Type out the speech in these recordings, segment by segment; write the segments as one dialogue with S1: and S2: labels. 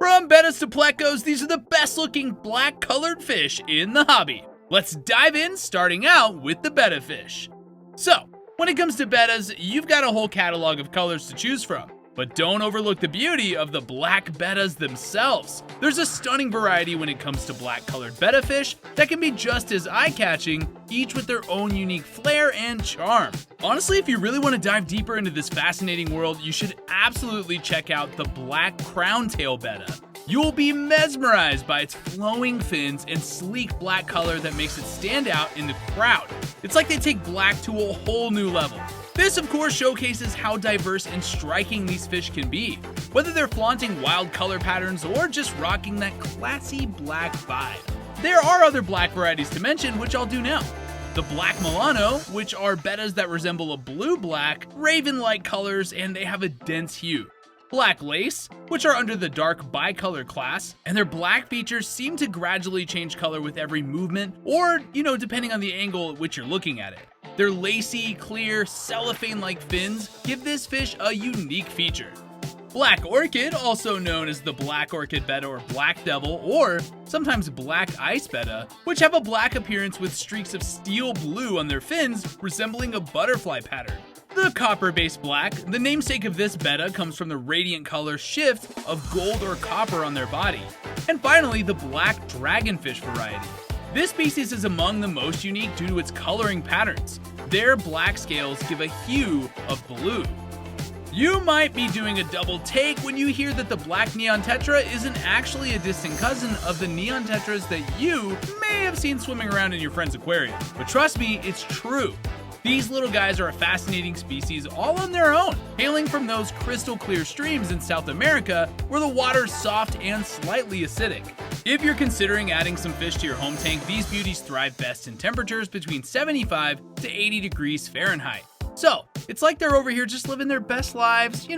S1: From bettas to plecos, these are the best looking black colored fish in the hobby. Let's dive in, starting out with the Betta fish. So, when it comes to bettas, you've got a whole catalog of colors to choose from. But don't overlook the beauty of the black bettas themselves. There's a stunning variety when it comes to black colored betta fish that can be just as eye-catching, each with their own unique flair and charm. Honestly, if you really want to dive deeper into this fascinating world, you should absolutely check out the black crown-tail betta. You'll be mesmerized by its flowing fins and sleek black color that makes it stand out in the crowd. It's like they take black to a whole new level. This, of course, showcases how diverse and striking these fish can be, whether they're flaunting wild color patterns or just rocking that classy black vibe. There are other black varieties to mention, which I'll do now. The black Milano, which are bettas that resemble a blue-black, raven-like colors, and they have a dense hue. Black lace, which are under the dark bicolor class, and their black features seem to gradually change color with every movement, or, depending on the angle at which you're looking at it. Their lacy, clear, cellophane-like fins give this fish a unique feature. Black orchid, also known as the black orchid betta or black devil, or sometimes black ice betta, which have a black appearance with streaks of steel blue on their fins, resembling a butterfly pattern. The copper-based black, the namesake of this betta, comes from the radiant color shift of gold or copper on their body. And finally, the black dragonfish variety. This species is among the most unique due to its coloring patterns. Their black scales give a hue of blue. You might be doing a double take when you hear that the black neon tetra isn't actually a distant cousin of the neon tetras that you may have seen swimming around in your friend's aquarium. But trust me, it's true. These little guys are a fascinating species all on their own, hailing from those crystal clear streams in South America where the water's soft and slightly acidic. If you're considering adding some fish to your home tank, these beauties thrive best in temperatures between 75 to 80 degrees Fahrenheit. So, it's like they're over here just living their best lives,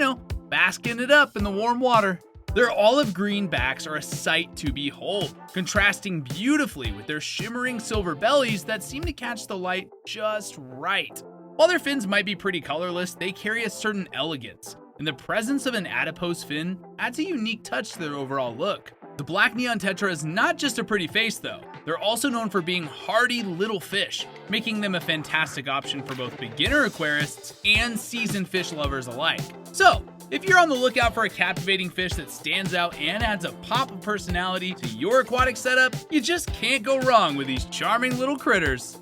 S1: basking it up in the warm water. Their olive green backs are a sight to behold, contrasting beautifully with their shimmering silver bellies that seem to catch the light just right. While their fins might be pretty colorless, they carry a certain elegance, and the presence of an adipose fin adds a unique touch to their overall look. The black neon tetra is not just a pretty face though, they're also known for being hardy little fish, making them a fantastic option for both beginner aquarists and seasoned fish lovers alike. So, if you're on the lookout for a captivating fish that stands out and adds a pop of personality to your aquatic setup, you just can't go wrong with these charming little critters.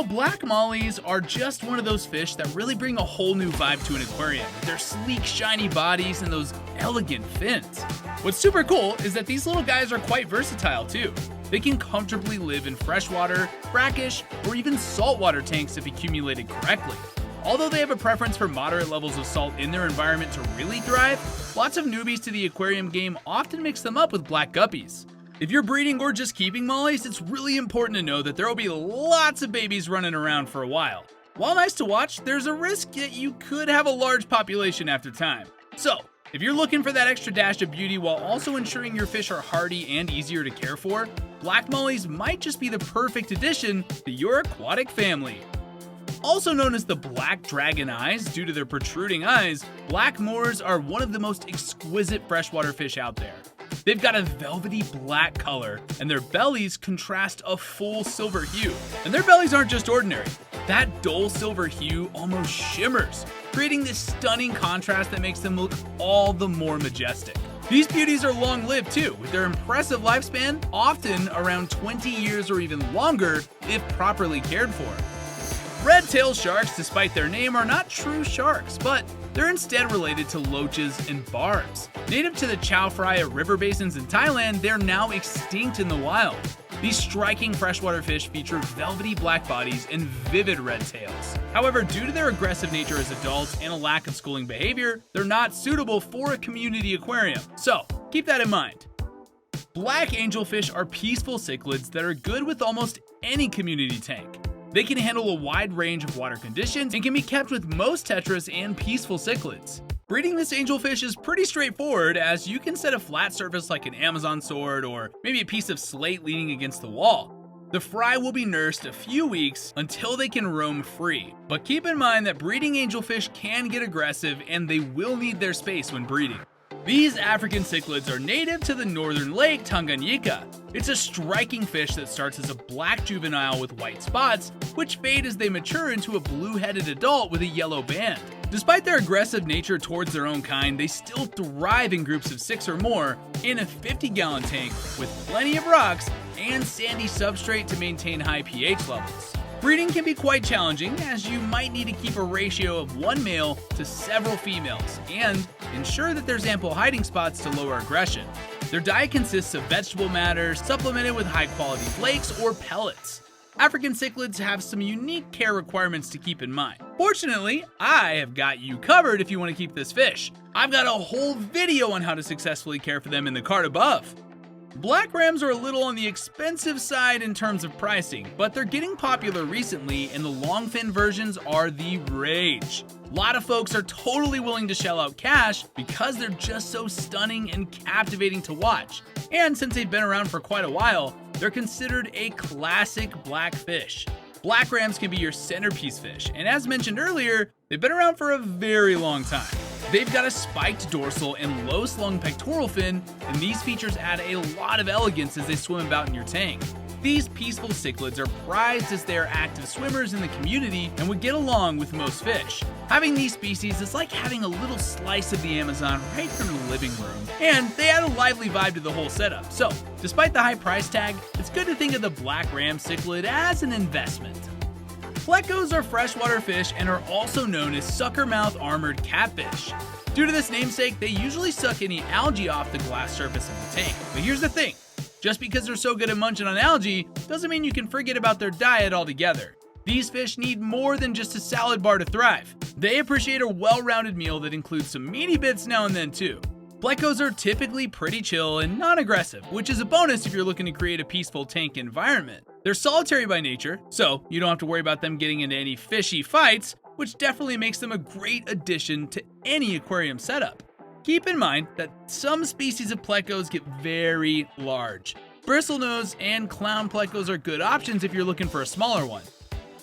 S1: Black mollies are just one of those fish that really bring a whole new vibe to an aquarium, with their sleek, shiny bodies and those elegant fins. What's super cool is that these little guys are quite versatile too. They can comfortably live in freshwater, brackish, or even saltwater tanks if accumulated correctly. Although they have a preference for moderate levels of salt in their environment to really thrive, lots of newbies to the aquarium game often mix them up with black guppies. If you're breeding or just keeping mollies, it's really important to know that there will be lots of babies running around for a while. While nice to watch, there's a risk that you could have a large population after time. So, if you're looking for that extra dash of beauty while also ensuring your fish are hardy and easier to care for, black mollies might just be the perfect addition to your aquatic family. Also known as the black dragon eyes due to their protruding eyes, black Moors are one of the most exquisite freshwater fish out there. They've got a velvety black color, and their bellies contrast a full silver hue. And their bellies aren't just ordinary. That dull silver hue almost shimmers, creating this stunning contrast that makes them look all the more majestic. These beauties are long-lived too, with their impressive lifespan often around 20 years or even longer if properly cared for. Red-tailed sharks, despite their name, are not true sharks, but they're instead related to loaches and barbs. Native to the Chao Phraya river basins in Thailand, they're now extinct in the wild. These striking freshwater fish feature velvety black bodies and vivid red tails. However, due to their aggressive nature as adults and a lack of schooling behavior, they're not suitable for a community aquarium, so keep that in mind. Black angelfish are peaceful cichlids that are good with almost any community tank. They can handle a wide range of water conditions and can be kept with most tetras and peaceful cichlids. Breeding this angelfish is pretty straightforward, as you can set a flat surface like an Amazon sword or maybe a piece of slate leaning against the wall. The fry will be nursed a few weeks until they can roam free, but keep in mind that breeding angelfish can get aggressive and they will need their space when breeding. These African cichlids are native to the northern lake Tanganyika. It's a striking fish that starts as a black juvenile with white spots, which fade as they mature into a blue-headed adult with a yellow band. Despite their aggressive nature towards their own kind, they still thrive in groups of 6 or more in a 50-gallon tank with plenty of rocks and sandy substrate to maintain high pH levels. Breeding can be quite challenging, as you might need to keep a ratio of 1 male to several females and ensure that there's ample hiding spots to lower aggression. Their diet consists of vegetable matter supplemented with high-quality flakes or pellets. African cichlids have some unique care requirements to keep in mind. Fortunately, I have got you covered if you want to keep this fish. I've got a whole video on how to successfully care for them in the card above. Black rams are a little on the expensive side in terms of pricing, but they're getting popular recently and the long-fin versions are the rage. A lot of folks are totally willing to shell out cash because they're just so stunning and captivating to watch. And since they've been around for quite a while, they're considered a classic black fish. Black rams can be your centerpiece fish, and as mentioned earlier, they've been around for a very long time. They've got a spiked dorsal and low-slung pectoral fin, and these features add a lot of elegance as they swim about in your tank. These peaceful cichlids are prized as they are active swimmers in the community and would get along with most fish. Having these species is like having a little slice of the Amazon right from the living room, and they add a lively vibe to the whole setup. So, despite the high price tag, it's good to think of the black ram cichlid as an investment. Plecos are freshwater fish and are also known as sucker-mouth armored catfish. Due to this namesake, they usually suck any algae off the glass surface of the tank. But here's the thing, just because they're so good at munching on algae doesn't mean you can forget about their diet altogether. These fish need more than just a salad bar to thrive. They appreciate a well-rounded meal that includes some meaty bits now and then too. Plecos are typically pretty chill and non-aggressive, which is a bonus if you're looking to create a peaceful tank environment. They're solitary by nature, so you don't have to worry about them getting into any fishy fights, which definitely makes them a great addition to any aquarium setup. Keep in mind that some species of plecos get very large. Bristlenose and clown plecos are good options if you're looking for a smaller one.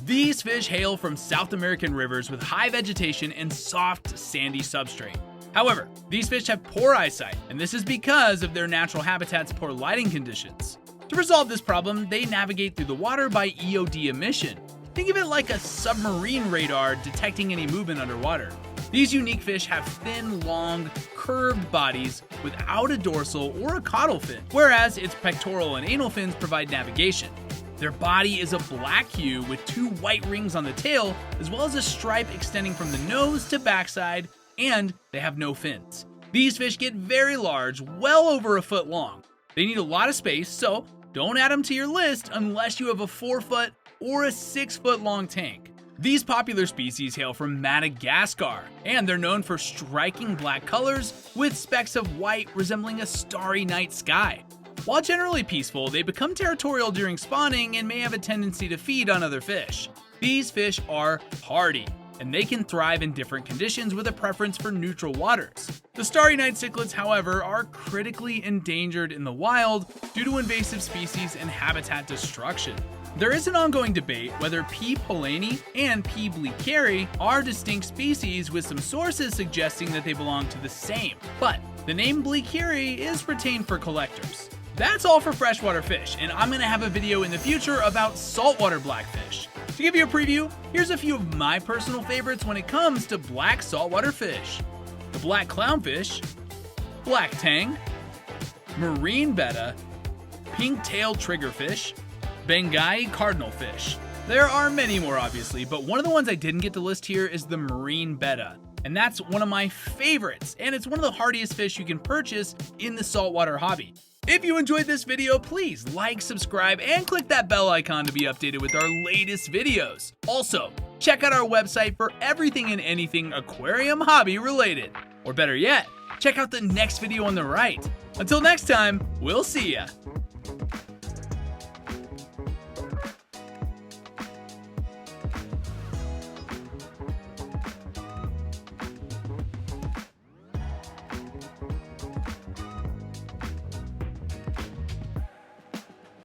S1: These fish hail from South American rivers with high vegetation and soft, sandy substrate. However, these fish have poor eyesight, and this is because of their natural habitat's poor lighting conditions. To resolve this problem, they navigate through the water by EOD emission. Think of it like a submarine radar detecting any movement underwater. These unique fish have thin, long, curved bodies without a dorsal or a caudal fin, whereas its pectoral and anal fins provide navigation. Their body is a black hue with 2 white rings on the tail, as well as a stripe extending from the nose to backside, and they have no fins. These fish get very large, well over a foot long. They need a lot of space, so don't add them to your list unless you have a 4-foot or a 6-foot long tank. These popular species hail from Madagascar, and they're known for striking black colors with specks of white resembling a starry night sky. While generally peaceful, they become territorial during spawning and may have a tendency to feed on other fish. These fish are hardy, and they can thrive in different conditions with a preference for neutral waters. The starry night cichlids, however, are critically endangered in the wild due to invasive species and habitat destruction. There is an ongoing debate whether P. pollani and P. bleakeri are distinct species, with some sources suggesting that they belong to the same, but the name bleakeri is retained for collectors. That's all for freshwater fish, and I'm going to have a video in the future about saltwater blackfish. To give you a preview, here's a few of my personal favorites when it comes to black saltwater fish. The black clownfish, black tang, marine betta, pink-tailed triggerfish, Bengai cardinalfish. There are many more obviously, but one of the ones I didn't get to list here is the marine betta. And that's one of my favorites, and it's one of the hardiest fish you can purchase in the saltwater hobby. If you enjoyed this video, please like, subscribe, and click that bell icon to be updated with our latest videos. Also, check out our website for everything and anything aquarium hobby related. Or better yet, check out the next video on the right. Until next time, we'll see ya.